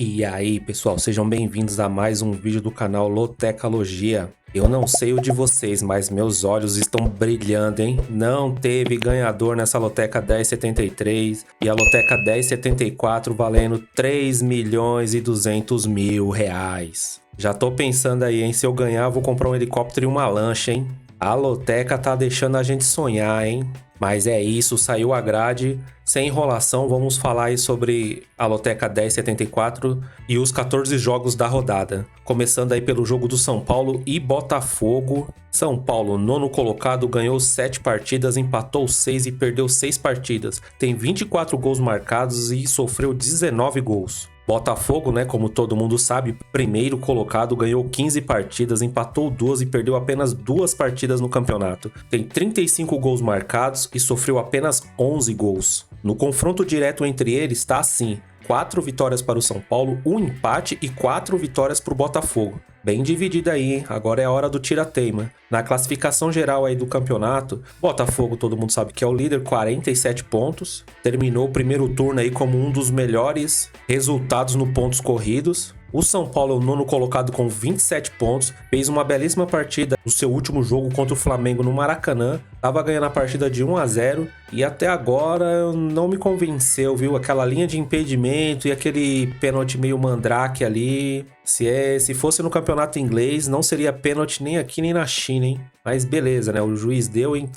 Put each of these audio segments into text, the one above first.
E aí, pessoal, sejam bem-vindos a mais um vídeo do canal Lotecalogia. Eu não sei o de vocês, mas meus olhos estão brilhando, hein? Não teve ganhador nessa Loteca 1073 e a Loteca 1074 valendo 3.200.000 reais. Já tô pensando aí, hein? Se eu ganhar, vou comprar um helicóptero e uma lancha, hein? A Loteca tá deixando a gente sonhar, hein? Mas é isso, saiu a grade. Sem enrolação, vamos falar aí sobre a Loteca 1074 e os 14 jogos da rodada. Começando aí pelo jogo do São Paulo e Botafogo. São Paulo, nono colocado, ganhou 7 partidas, empatou 6 e perdeu 6 partidas. Tem 24 gols marcados e sofreu 19 gols. Botafogo, né, como todo mundo sabe, primeiro colocado, ganhou 15 partidas, empatou 2 e perdeu apenas 2 partidas no campeonato. Tem 35 gols marcados e sofreu apenas 11 gols. No confronto direto entre eles está assim: 4 vitórias para o São Paulo, 1 empate e 4 vitórias para o Botafogo. Bem dividida aí, hein? Agora é a hora do tira-teima. Na classificação geral aí do campeonato, Botafogo, todo mundo sabe que é o líder, 47 pontos. Terminou o primeiro turno aí como um dos melhores resultados no pontos corridos. O São Paulo é o nono colocado com 27 pontos, fez uma belíssima partida no seu último jogo contra o Flamengo no Maracanã, estava ganhando a partida de 1-0 e até agora não me convenceu, viu? Aquela linha de impedimento e aquele pênalti meio mandrake ali. Se fosse no campeonato inglês, não seria pênalti nem aqui nem na China, hein? Mas beleza, né? O juiz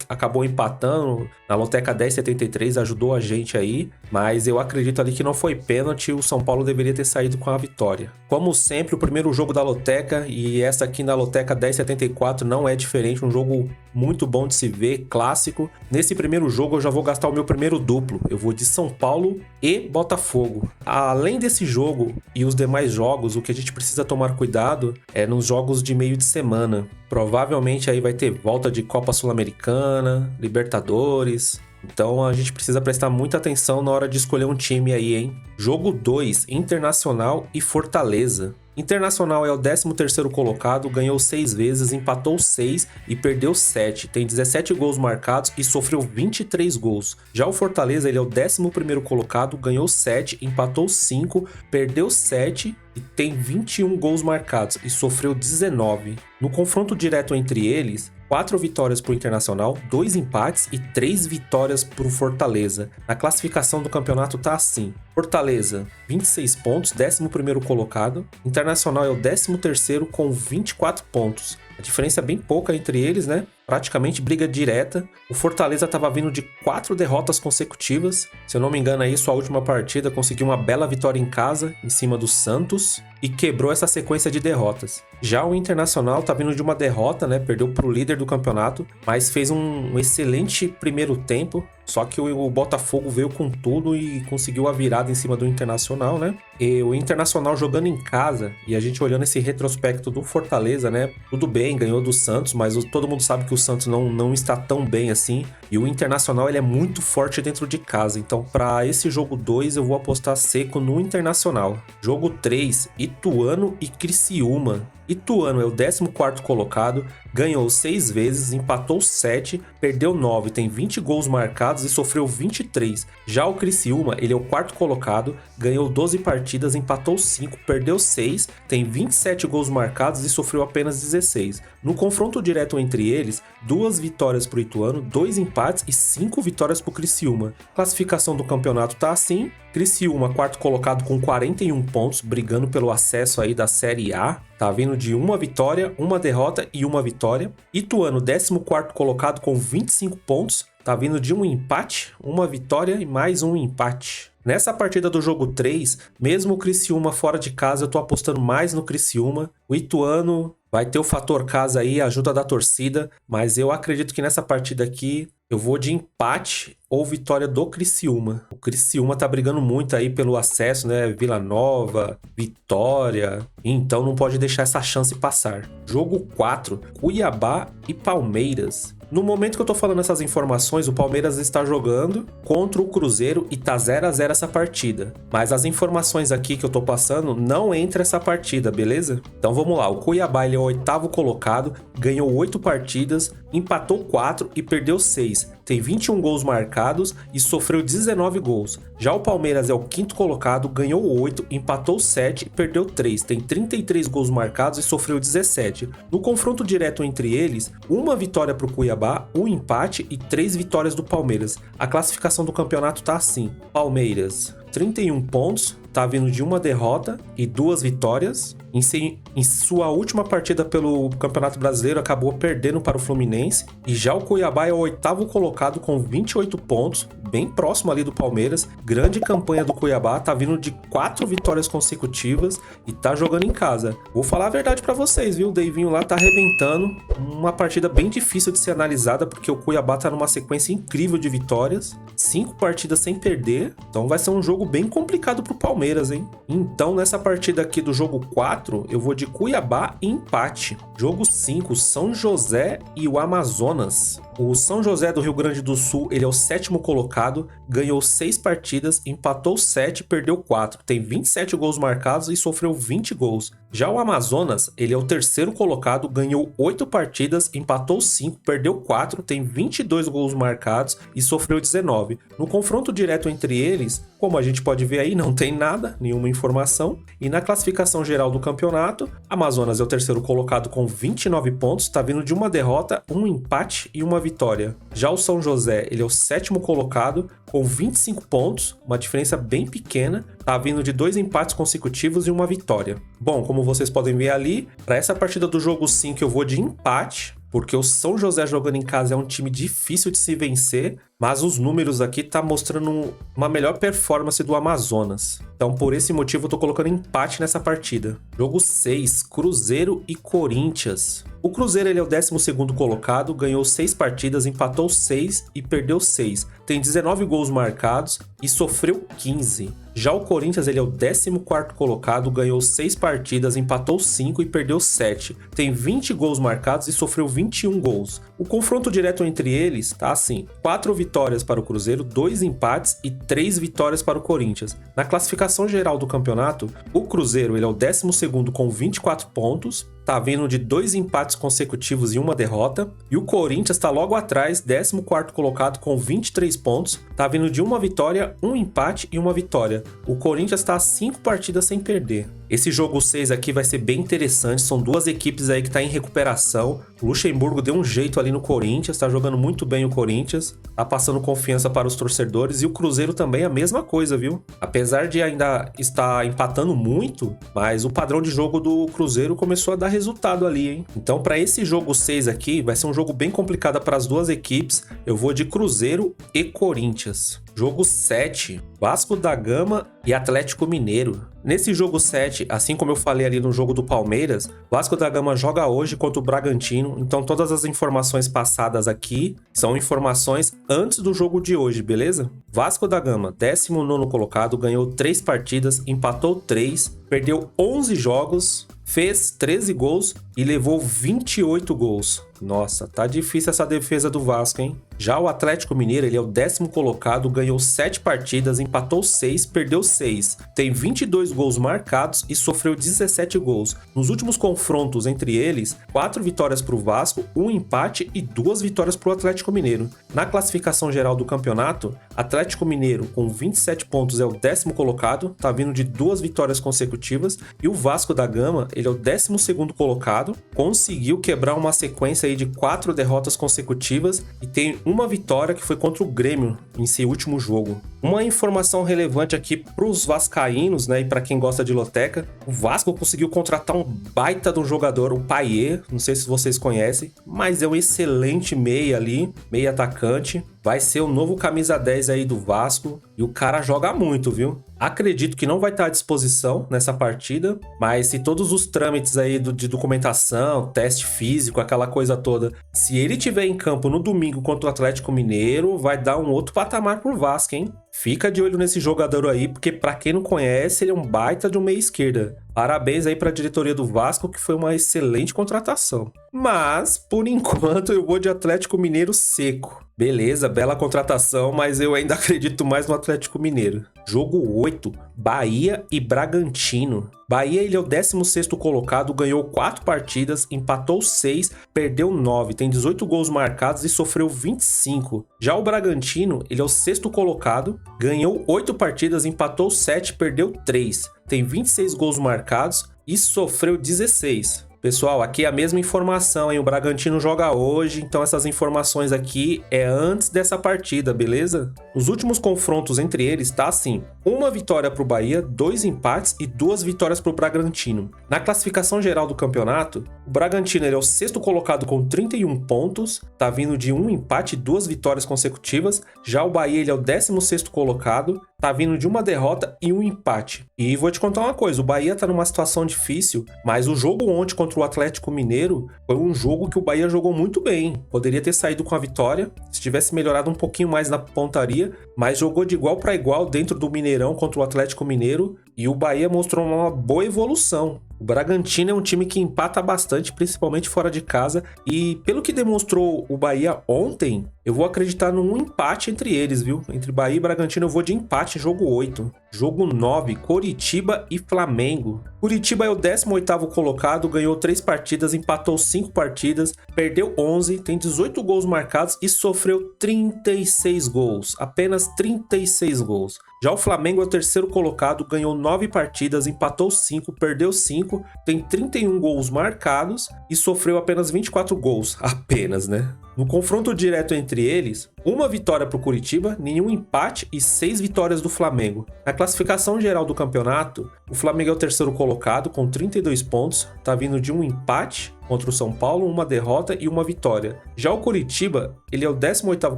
acabou empatando na Loteca 1073, ajudou a gente aí. Mas eu acredito ali que não foi pênalti, o São Paulo deveria ter saído com a vitória. Como sempre, o primeiro jogo da Loteca, e essa aqui na Loteca 1074 não é diferente, um jogo muito bom de se ver, clássico. Nesse primeiro jogo eu já vou gastar o meu primeiro duplo, eu vou de São Paulo e Botafogo. Além desse jogo e os demais jogos, o que a gente precisa tomar cuidado é nos jogos de meio de semana. Provavelmente aí vai ter volta de Copa Sul-Americana, Libertadores. Então a gente precisa prestar muita atenção na hora de escolher um time aí, hein? Jogo 2, Internacional e Fortaleza. Internacional é o 13º colocado, ganhou 6 vezes, empatou 6 e perdeu 7. Tem 17 gols marcados e sofreu 23 gols. Já o Fortaleza, ele é o 11º colocado, ganhou 7, empatou 5, perdeu 7 e tem 21 gols marcados e sofreu 19. No confronto direto entre eles, 4 vitórias para o Internacional, 2 empates e 3 vitórias para o Fortaleza. Na classificação do campeonato tá assim: Fortaleza, 26 pontos, 11º colocado. Internacional é o 13º com 24 pontos. A diferença é bem pouca entre eles, né? Praticamente briga direta. O Fortaleza estava vindo de 4 derrotas consecutivas. Se eu não me engano aí, sua última partida conseguiu uma bela vitória em casa, em cima do Santos, e quebrou essa sequência de derrotas. Já o Internacional tá vindo de uma derrota, né? Perdeu para o líder do campeonato, mas fez um excelente primeiro tempo. Só que o Botafogo veio com tudo e conseguiu a virada em cima do Internacional, né? E o Internacional jogando em casa, e a gente olhando esse retrospecto do Fortaleza, né? Tudo bem, ganhou do Santos, mas todo mundo sabe que o Santos não está tão bem assim. E o Internacional, ele é muito forte dentro de casa. Então, para esse jogo 2, eu vou apostar seco no Internacional. Jogo 3, Ituano e Criciúma. Ituano é o 14º colocado, ganhou 6 vezes, empatou 7, perdeu 9, tem 20 gols marcados e sofreu 23. Já o Criciúma, ele é o 4º colocado, ganhou 12 partidas, empatou 5, perdeu 6, tem 27 gols marcados e sofreu apenas 16. No confronto direto entre eles, 2 vitórias para o Ituano, 2 empates e 5 vitórias para o Criciúma. Classificação do campeonato tá assim: Criciúma, 4º colocado com 41 pontos, brigando pelo acesso aí da Série A. Tá vindo de 1 vitória, 1 derrota e 1 vitória. Ituano, 14º colocado com 25 pontos. Tá vindo de 1 empate, 1 vitória e mais 1 empate. Nessa partida do jogo 3, mesmo o Criciúma fora de casa, eu tô apostando mais no Criciúma. O Ituano vai ter o fator casa aí, a ajuda da torcida, mas eu acredito que nessa partida aqui eu vou de empate ou vitória do Criciúma. O Criciúma tá brigando muito aí pelo acesso, né? Vila Nova, Vitória, então não pode deixar essa chance passar. Jogo 4, Cuiabá e Palmeiras. No momento que eu tô falando essas informações, o Palmeiras está jogando contra o Cruzeiro e tá 0-0 essa partida. Mas as informações aqui que eu tô passando não entra essa partida, beleza? Então vamos lá, o Cuiabá, ele é o 8º colocado, ganhou 8 partidas, empatou 4 e perdeu 6. Tem 21 gols marcados e sofreu 19 gols. Já o Palmeiras é o quinto colocado, ganhou 8, empatou 7 e perdeu 3. Tem 33 gols marcados e sofreu 17. No confronto direto entre eles, uma vitória para o Cuiabá, um empate e 3 vitórias do Palmeiras. A classificação do campeonato tá assim: Palmeiras 31 pontos, tá vindo de uma derrota e 2 vitórias. Em sua última partida pelo Campeonato Brasileiro, acabou perdendo para o Fluminense. E já o Cuiabá é o oitavo colocado com 28 pontos, bem próximo ali do Palmeiras. Grande campanha do Cuiabá, tá vindo de 4 vitórias consecutivas e tá jogando em casa. Vou falar a verdade para vocês, viu? O Deivinho lá tá arrebentando. Uma partida bem difícil de ser analisada, porque o Cuiabá tá numa sequência incrível de vitórias. 5 partidas sem perder, então vai ser um jogo bem complicado pro Palmeiras, hein? Então, nessa partida aqui do jogo 4, eu vou de Cuiabá e empate. Jogo 5, São José e o Amazonas. O São José do Rio Grande do Sul, ele é o sétimo colocado, ganhou 6 partidas, empatou 7 e perdeu 4. Tem 27 gols marcados e sofreu 20 gols. Já o Amazonas, ele é o terceiro colocado, ganhou 8 partidas, empatou 5, perdeu 4, tem 22 gols marcados e sofreu 19. No confronto direto entre eles, como a gente pode ver aí, não tem nada, nenhuma informação. E na classificação geral do campeonato, Amazonas é o terceiro colocado com 29 pontos, está vindo de uma derrota, um empate e uma vitória. Já o São José, ele é o sétimo colocado com 25 pontos, uma diferença bem pequena, tá vindo de 2 empates consecutivos e uma vitória. Bom, como vocês podem ver ali, para essa partida do jogo 5 eu vou de empate, porque o São José jogando em casa é um time difícil de se vencer, mas os números aqui tá mostrando uma melhor performance do Amazonas. Então, por esse motivo, eu tô colocando empate nessa partida. Jogo 6, Cruzeiro e Corinthians. O Cruzeiro, ele é o 12º colocado, ganhou 6 partidas, empatou 6 e perdeu 6. Tem 19 gols marcados e sofreu 15. Já o Corinthians, ele é o 14º colocado, ganhou 6 partidas, empatou 5 e perdeu 7. Tem 20 gols marcados e sofreu 21 gols. O confronto direto entre eles tá assim: 4 vitórias para o Cruzeiro, 2 empates e 3 vitórias para o Corinthians. Na classificação geral do campeonato, o Cruzeiro, ele é o 12º com 24 pontos, tá vindo de 2 empates consecutivos e uma derrota. E o Corinthians tá logo atrás, 14º colocado com 23 pontos, tá vindo de uma vitória, um empate e uma vitória. O Corinthians tá a 5 partidas sem perder. Esse jogo 6 aqui vai ser bem interessante, são duas equipes aí que tá em recuperação. O Luxemburgo deu um jeito ali no Corinthians, tá jogando muito bem o Corinthians, tá passando confiança para os torcedores, e o Cruzeiro também é a mesma coisa, viu? Apesar de ainda estar empatando muito, mas o padrão de jogo do Cruzeiro começou a dar resultado ali, hein? Então, para esse jogo 6 aqui, vai ser um jogo bem complicado para as duas equipes. Eu vou de Cruzeiro e Corinthians. Jogo 7, Vasco da Gama e Atlético Mineiro. Nesse jogo 7, assim como eu falei ali no jogo do Palmeiras, Vasco da Gama joga hoje contra o Bragantino, então todas as informações passadas aqui são informações antes do jogo de hoje, beleza? Vasco da Gama, 19º colocado, ganhou 3 partidas, empatou 3, perdeu 11 jogos, fez 13 gols e levou 28 gols. Nossa, tá difícil essa defesa do Vasco, hein? Já o Atlético Mineiro, ele é o 10º colocado, ganhou 7 partidas, empatou 6, perdeu 6. Tem 22 gols marcados e sofreu 17 gols. Nos últimos confrontos entre eles, 4 vitórias para o Vasco, 1 empate e 2 vitórias para o Atlético Mineiro. Na classificação geral do campeonato, Atlético Mineiro com 27 pontos é o 10º colocado, tá vindo de 2 vitórias consecutivas, e o Vasco da Gama, ele é o 12º colocado, conseguiu quebrar uma sequência aí de 4 derrotas consecutivas e tem uma vitória que foi contra o Grêmio em seu último jogo. Uma informação relevante aqui para os vascaínos, né, e para quem gosta de loteca, o Vasco conseguiu contratar um baita de um jogador, o Payet, não sei se vocês conhecem, mas é um excelente meia ali, meia atacante. Vai ser o novo camisa 10 aí do Vasco e o cara joga muito, viu? Acredito que não vai estar à disposição nessa partida, mas se todos os trâmites aí de documentação, teste físico, aquela coisa toda, se ele tiver em campo no domingo contra o Atlético Mineiro, vai dar um outro patamar pro Vasco, hein? Fica de olho nesse jogador aí, porque pra quem não conhece, ele é um baita de um meia esquerda. Parabéns aí pra diretoria do Vasco, que foi uma excelente contratação. Mas, por enquanto, eu vou de Atlético Mineiro seco. Beleza, bela contratação, mas eu ainda acredito mais no Atlético Mineiro. Jogo 8, Bahia e Bragantino. Bahia, ele é o 16º colocado, ganhou 4 partidas, empatou 6, perdeu 9, tem 18 gols marcados e sofreu 25. Já o Bragantino, ele é o 6º colocado, ganhou 8 partidas, empatou 7, perdeu 3, tem 26 gols marcados e sofreu 16. Pessoal, aqui é a mesma informação, hein? O Bragantino joga hoje, então essas informações aqui é antes dessa partida, beleza? Os últimos confrontos entre eles tá assim: uma vitória pro Bahia, 2 empates e 2 vitórias pro Bragantino. Na classificação geral do campeonato, o Bragantino ele é o 6º colocado com 31 pontos, tá vindo de 1 empate e 2 vitórias consecutivas. Já o Bahia ele é o 16º colocado, tá vindo de 1 derrota e 1 empate. E vou te contar uma coisa, o Bahia tá numa situação difícil, mas o jogo ontem contra o Atlético Mineiro foi um jogo que o Bahia jogou muito bem. Poderia ter saído com a vitória, se tivesse melhorado um pouquinho mais na pontaria, mas jogou de igual para igual dentro do Mineirão contra o Atlético Mineiro e o Bahia mostrou uma boa evolução. O Bragantino é um time que empata bastante, principalmente fora de casa, e pelo que demonstrou o Bahia ontem, eu vou acreditar num empate entre eles, viu? Entre Bahia e Bragantino eu vou de empate, jogo 8. Jogo 9, Coritiba e Flamengo. Coritiba é o 18º colocado, ganhou 3 partidas, empatou 5 partidas, perdeu 11, tem 18 gols marcados e sofreu 36 gols, apenas 36 gols. Já o Flamengo é o 3º colocado, ganhou 9 partidas, empatou 5, perdeu 5, tem 31 gols marcados e sofreu apenas 24 gols, apenas, né? No confronto direto entre eles, uma vitória para o Coritiba, nenhum empate e 6 vitórias do Flamengo. Na classificação geral do campeonato, o Flamengo é o 3º colocado com 32 pontos, tá vindo de um empate contra o São Paulo, uma derrota e uma vitória. Já o Coritiba, ele é o 18º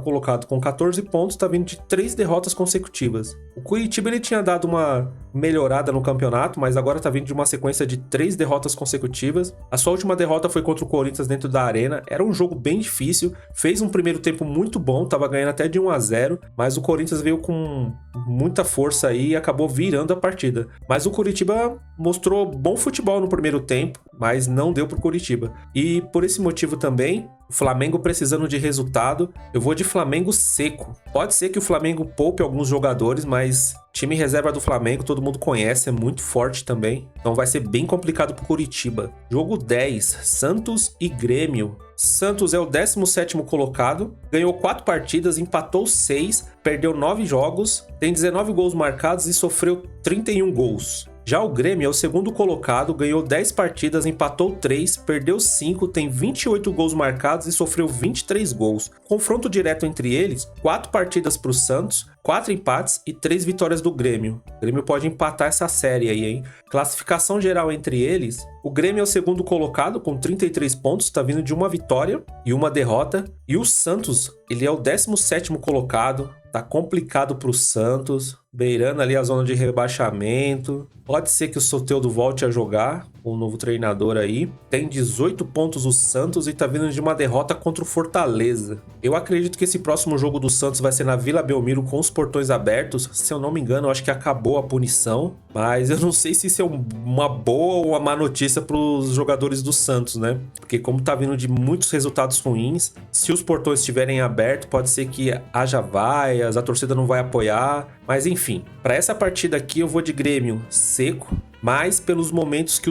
colocado com 14 pontos, tá vindo de 3 derrotas consecutivas. O Coritiba ele tinha dado uma melhorada no campeonato, mas agora tá vindo de uma sequência de 3 derrotas consecutivas. A sua última derrota foi contra o Corinthians dentro da Arena, era um jogo bem difícil, fez um primeiro tempo muito bom, tava ganhando até de 1-0, mas o Corinthians veio com muita força aí e acabou virando a partida. Mas o Coritiba mostrou bom futebol no primeiro tempo, mas não deu pro Coritiba. E por esse motivo também, o Flamengo precisando de resultado, eu vou de Flamengo seco. Pode ser que o Flamengo poupe alguns jogadores, mas time reserva do Flamengo todo mundo conhece, é muito forte também. Então vai ser bem complicado pro Coritiba. Jogo 10, Santos e Grêmio. Santos é o 17º colocado, ganhou 4 partidas, empatou 6, perdeu 9 jogos, tem 19 gols marcados e sofreu 31 gols. Já o Grêmio é o 2º colocado, ganhou 10 partidas, empatou 3, perdeu 5, tem 28 gols marcados e sofreu 23 gols. Confronto direto entre eles, 4 partidas para o Santos, 4 empates e 3 vitórias do Grêmio. O Grêmio pode empatar essa série aí, hein? Classificação geral entre eles, o Grêmio é o 2º colocado com 33 pontos, tá vindo de uma vitória e uma derrota. E o Santos, ele é o 17º colocado, tá complicado pro Santos, beirando ali a zona de rebaixamento. Pode ser que o Soteldo volte a jogar, o novo treinador aí. Tem 18 pontos o Santos e tá vindo de uma derrota contra o Fortaleza. Eu acredito que esse próximo jogo do Santos vai ser na Vila Belmiro com os portões abertos. Se eu não me engano, eu acho que acabou a punição. Mas eu não sei se isso é uma boa ou uma má notícia para os jogadores do Santos, né? Porque como tá vindo de muitos resultados ruins, se os portões estiverem abertos, pode ser que haja vaias, a torcida não vai apoiar. Mas enfim, para essa partida aqui eu vou de Grêmio seco, mas pelos momentos que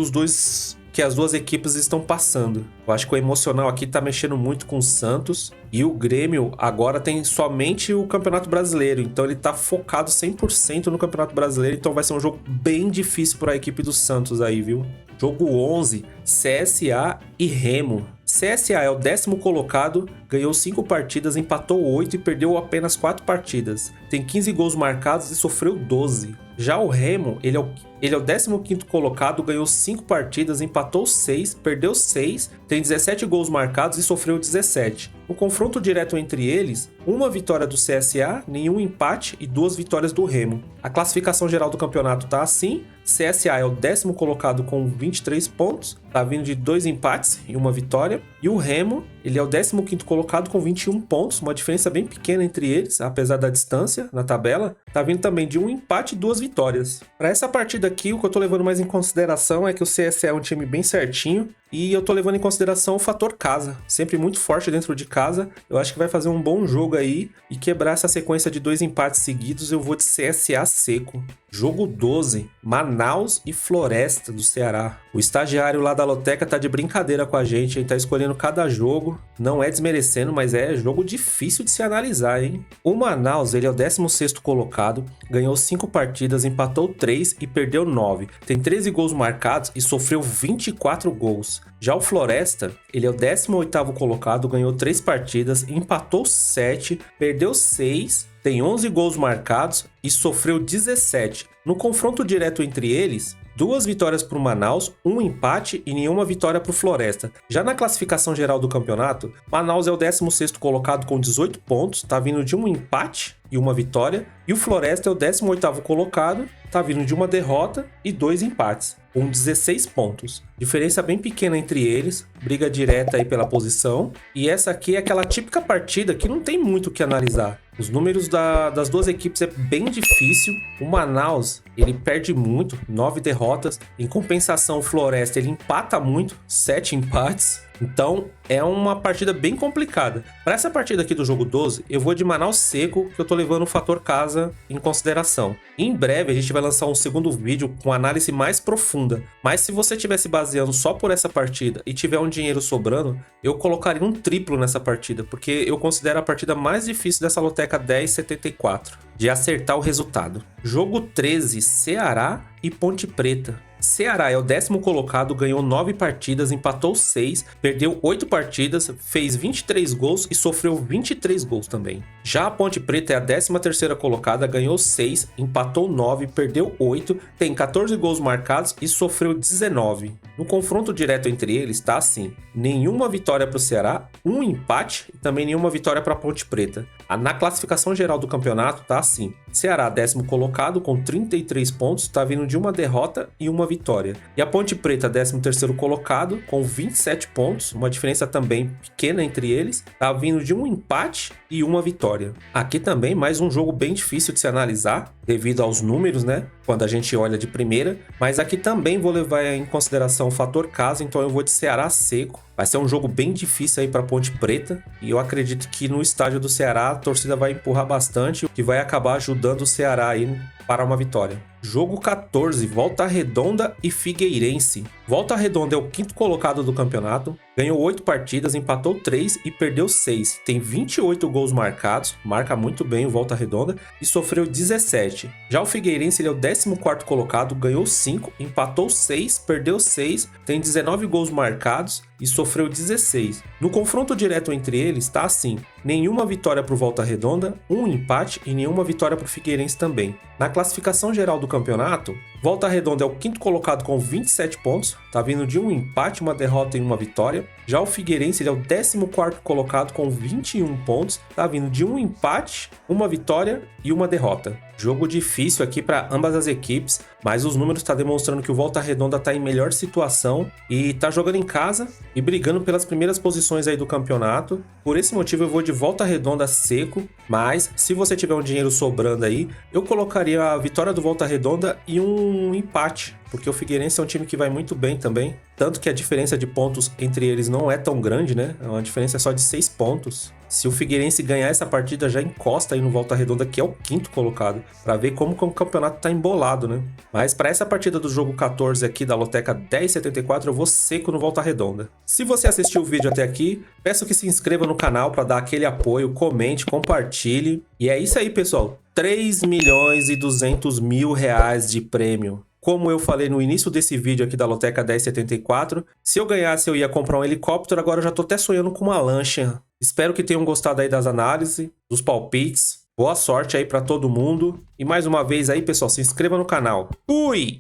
as duas equipes estão passando. Eu acho que o emocional aqui tá mexendo muito com o Santos e o Grêmio agora tem somente o Campeonato Brasileiro, então ele tá focado 100% no Campeonato Brasileiro, então vai ser um jogo bem difícil para a equipe do Santos aí, viu? Jogo 11, CSA e Remo. CSA é o 10º colocado, ganhou 5 partidas, empatou 8 e perdeu apenas 4 partidas. Tem 15 gols marcados e sofreu 12. Já o Remo, ele é o 15º colocado, ganhou 5 partidas, empatou 6, perdeu 6, tem 17 gols marcados e sofreu 17. No confronto direto entre eles, uma vitória do CSA, nenhum empate e 2 vitórias do Remo. A classificação geral do campeonato tá assim. CSA é o 10º colocado com 23 pontos, tá vindo de 2 empates e 1 vitória. E o Remo, ele é o 15º colocado com 21 pontos, uma diferença bem pequena entre eles, apesar da distância na tabela. Tá vindo também de 1 empate e 2 vitórias. Para essa partida aqui, o que eu tô levando mais em consideração é que o CSA é um time bem certinho e eu tô levando em consideração o fator casa, sempre muito forte dentro de casa. Eu acho que vai fazer um bom jogo aí e quebrar essa sequência de 2 empates seguidos. Eu vou de CSA seco. Jogo 12, Manaus e Floresta do Ceará. O estagiário lá da Loteca tá de brincadeira com a gente, hein? Tá escolhendo cada jogo. Não é desmerecendo, mas é jogo difícil de se analisar, hein? O Manaus, ele é o 16º colocado, ganhou 5 partidas, empatou 3 e perdeu 9. Tem 13 gols marcados e sofreu 24 gols. Já o Floresta, ele é o 18º colocado, ganhou 3 partidas, empatou 7, perdeu 6, tem 11 gols marcados e sofreu 17. No confronto direto entre eles, 2 vitórias para o Manaus, 1 empate e nenhuma vitória para o Floresta. Já na classificação geral do campeonato, Manaus é o 16º colocado com 18 pontos, tá vindo de 1 empate e 1 vitória. E o Floresta é o 18º colocado, tá vindo de 1 derrota e 2 empates, com 16 pontos. Diferença bem pequena entre eles, briga direta aí pela posição. E essa aqui é aquela típica partida que não tem muito o que analisar. Os números das duas equipes é bem difícil. O Manaus, ele perde muito, 9 derrotas. Em compensação, o Floresta, ele empata muito, 7 empates. Então, é uma partida bem complicada. Para essa partida aqui do jogo 12, eu vou de Manaus seco, que eu tô levando o fator casa em consideração. Em breve, a gente vai lançar um segundo vídeo com análise mais profunda. Mas se você estiver se baseando só por essa partida e tiver um dinheiro sobrando, eu colocaria um triplo nessa partida, porque eu considero a partida mais difícil dessa Loteca 1074, de acertar o resultado. Jogo 13, Ceará e Ponte Preta. Ceará é o 10º colocado, ganhou 9 partidas, empatou 6, perdeu 8 partidas, fez 23 gols e sofreu 23 gols também. Já a Ponte Preta é a 13ª colocada, ganhou 6, empatou 9, perdeu 8, tem 14 gols marcados e sofreu 19. No confronto direto entre eles está assim: nenhuma vitória para o Ceará, 1 empate e também nenhuma vitória para a Ponte Preta. Na classificação geral do campeonato está assim: Ceará 10º colocado com 33 pontos, está vindo de 1 derrota e 1 vitória. E a Ponte Preta 13º colocado com 27 pontos, uma diferença também pequena entre eles, está vindo de 1 empate e 1 vitória. Aqui também mais um jogo bem difícil de se analisar devido aos números, né? Quando a gente olha de primeira, mas aqui também vou levar em consideração o fator casa, então eu vou de Ceará seco. Vai ser um jogo bem difícil aí para Ponte Preta e eu acredito que no estádio do Ceará a torcida vai empurrar bastante, o que vai acabar ajudando o Ceará aí para uma vitória. Jogo 14, Volta Redonda e Figueirense. Volta Redonda é o 5º colocado do campeonato, ganhou 8 partidas, empatou 3 e perdeu 6. Tem 28 gols marcados, marca muito bem o Volta Redonda, e sofreu 17. Já o Figueirense ele é o 14º colocado, ganhou 5, empatou 6, perdeu 6, tem 19 gols marcados e sofreu 16. No confronto direto entre eles está assim: nenhuma vitória para o Volta Redonda, 1 empate e nenhuma vitória para o Figueirense também. Na classificação geral do campeonato, Volta Redonda é o 5º colocado com 27 pontos, tá vindo de 1 empate, 1 derrota e 1 vitória. Já o Figueirense ele é o 14º colocado com 21 pontos, tá vindo de 1 empate, 1 vitória e 1 derrota. Jogo difícil aqui para ambas as equipes, mas os números estão demonstrando que o Volta Redonda está em melhor situação e está jogando em casa e brigando pelas primeiras posições aí do campeonato. Por esse motivo eu vou de Volta Redonda seco, mas se você tiver um dinheiro sobrando aí, eu colocaria a vitória do Volta Redonda e um empate, porque o Figueirense é um time que vai muito bem também, tanto que a diferença de pontos entre eles não é tão grande, né? É uma diferença só de 6 pontos. Se o Figueirense ganhar essa partida, já encosta aí no Volta Redonda, que é o 5º colocado, para ver como que o campeonato tá embolado, né? Mas para essa partida do jogo 14 aqui da Loteca 1074, eu vou seco no Volta Redonda. Se você assistiu o vídeo até aqui, peço que se inscreva no canal para dar aquele apoio, comente, compartilhe. E é isso aí, pessoal. 3.200.000 reais de prêmio. Como eu falei no início desse vídeo aqui da Loteca 1074, se eu ganhasse eu ia comprar um helicóptero, agora eu já tô até sonhando com uma lancha. Espero que tenham gostado aí das análises, dos palpites. Boa sorte aí pra todo mundo. E mais uma vez aí, pessoal, se inscreva no canal. Fui!